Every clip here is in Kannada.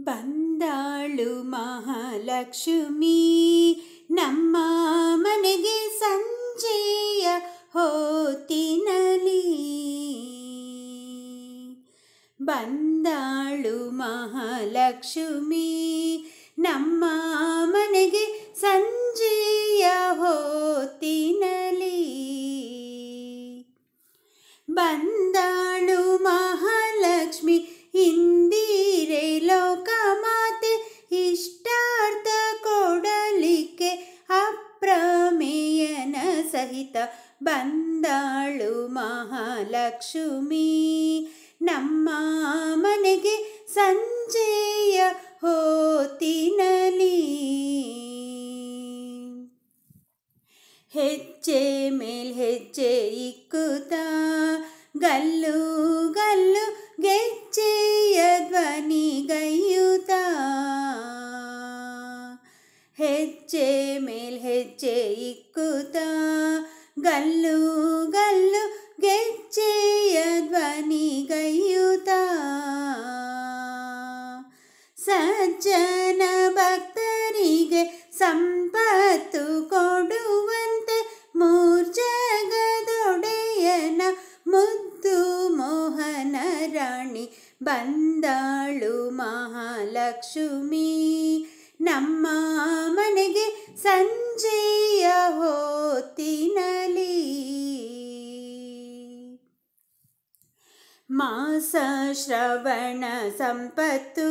ಬಂದಾಳು ಮಹಾಲಕ್ಷ್ಮಿ ನಮ್ಮ ಮನೆಗೆ ಸಂಜೆಯ ಹೊತ್ತಿನಲ್ಲಿ. ಬಂದಾಳು ಮಹಾಲಕ್ಷ್ಮಿ ನಮ್ಮ ಮನೆಗೆ ಸಂಜೆಯ ಹೊತ್ತಿನಲ್ಲಿ. ಬಂದಾಳು ಮಹಾಲಕ್ಷ್ಮಿ ಇಂದಿರೆ ಲೋಕಮಾತೆ, ಇಷ್ಟಾರ್ಥ ಕೊಡಲಿಕ್ಕೆ ಅಪ್ರಮೇಯನ ಸಹಿತ. ಬಂದಾಳು ಮಹಾಲಕ್ಷ್ಮಿ ನಮ್ಮ ಮನೆಗೆ ಸಂಜೆಯ ಹೊತ್ತಿನಲ್ಲಿ. ಹೆಜ್ಜೆ ಮೇಲ್ ಹೆಜ್ಜೆ ಇಕ್ಕುತ್ತಾ ಗಲ್ಲು ಗಲ್ಲು ಗೆಜ್ಜೆಯ ಧ್ವನಿಗೈಯುತ್ತ. ಹೆಜ್ಜೆ ಮೇಲ್ ಹೆಜ್ಜೆ ಇಕ್ಕುತ್ತಾ ಗಲ್ಲು ಗಲ್ಲು ಗೆಜ್ಜೆಯ ಧ್ವನಿಗೈಯುತ್ತ. ಸಜ್ಜನ ಭಕ್ತರಿಗೆ ಸಂಪತ್ತು ಕೊಡುವಂತೆ ಮೂರ್ಜಗದೊಡೆಯನ ಮುದ್ದು ಮೋಹನ ರಾಣಿ. ಬಂದಾಳು ಮಹಾಲಕ್ಷ್ಮಿ ನಮ್ಮ ಮನೆಗೆ ಸಂಜೆಯ ಹೊತ್ತಿನಲ್ಲಿ. ಮಾಸ ಶ್ರವಣ ಸಂಪತ್ತು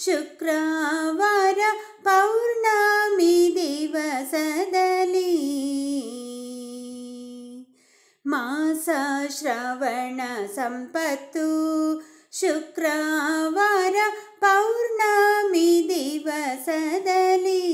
ಶುಕ್ರವಾರ ಪೌರ್ಣಮಿ ದಿವಸದಲ್ಲಿ. ಮಾಸ ಶ್ರವಣ ಸಂಪತ್ತು ಶುಕ್ರವಾರ ಪೌರ್ಣಮಿ ದಿವಸದಲ್ಲಿ.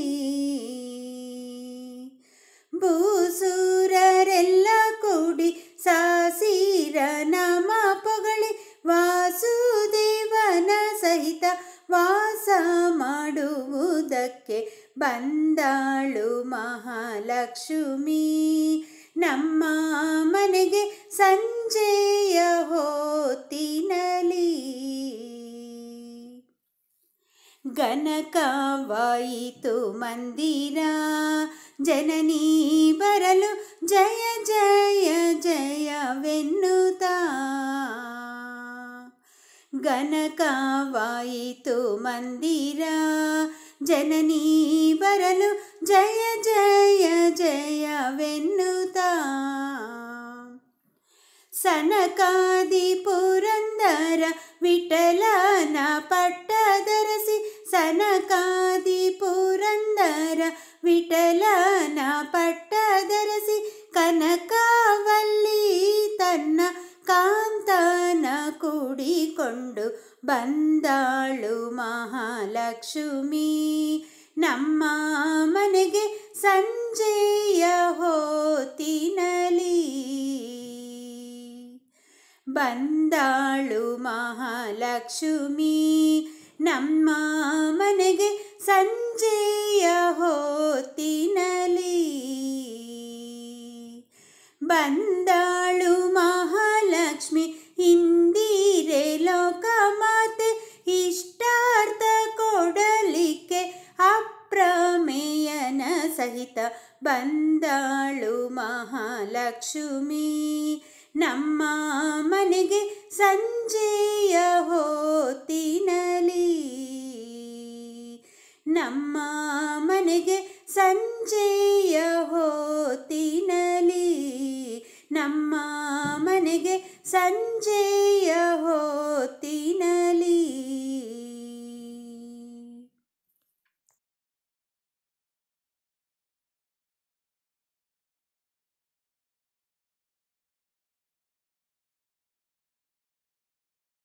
ಭೂಸುರರೆಲ್ಲ ಕೂಡಿ ಸಾಸಿರ ನಾಮ ಪೊಗಳಿ ವಾಸುದೇವನ ಸಹಿತ ವಾಸ ಮಾಡುವುದಕ್ಕೆ. ಬಂದಾಳು ಮಹಾಲಕ್ಷ್ಮಿ ನಮ್ಮ ಮನೆಗೆ ಸಂಜೆಯ ಹೊತ್ತಿನಲ್ಲಿ. ಗನಕವಾಯಿತು ಮಂದಿರ ಜನನಿ ಬರಲು ಜಯ ಜಯ ಜಯವೆನ್ನುತ್ತಾ. ಗನಕವಾಯಿತು ಮಂದಿರ ಜನನಿ ಬರಲು ಜಯ ಜಯ ಜಯವೆನ್ನುತ್ತಾ. ಸನಕಾದಿ ಪುರಂದರ ವಿಠಲನ ಪಟ್ಟಧರಿಸಿ, ಸನಕಾದಿ ಪುರಂದರ ವಿಠಲನ ಪಟ್ಟಧರಿಸಿ, ಕನಕವಲ್ಲಿ ತನ್ನ ಕಾಂತನ ಕೂಡಿಕೊಂಡು. ಬಂದಾಳು ಮಹಾಲಕ್ಷ್ಮಿ ನಮ್ಮ ಮನೆಗೆ ಸಂಜೆಯ ಹೊತ್ತಿನಲ್ಲಿ. ಬಂದಾಳು ಮಹಾಲಕ್ಷ್ಮಿ ನಮ್ಮ ಮನೆಗೆ ಸಂಜೆಯ ಹೊತ್ತಿನಲ್ಲಿ. ಬಂದಾಳು ಮಹಾಲಕ್ಷ್ಮಿ ಇಂದಿರೆ ಲೋಕಮಾತೆ, ಇಷ್ಟಾರ್ಥ ಕೊಡಲಿಕ್ಕೆ ಅಪ್ರಮೇಯನ ಸಹಿತ. ಬಂದಾಳು ಮಹಾಲಕ್ಷ್ಮಿ ನಮ್ಮ ಮನೆಗೆ ಸಂಜೆಯ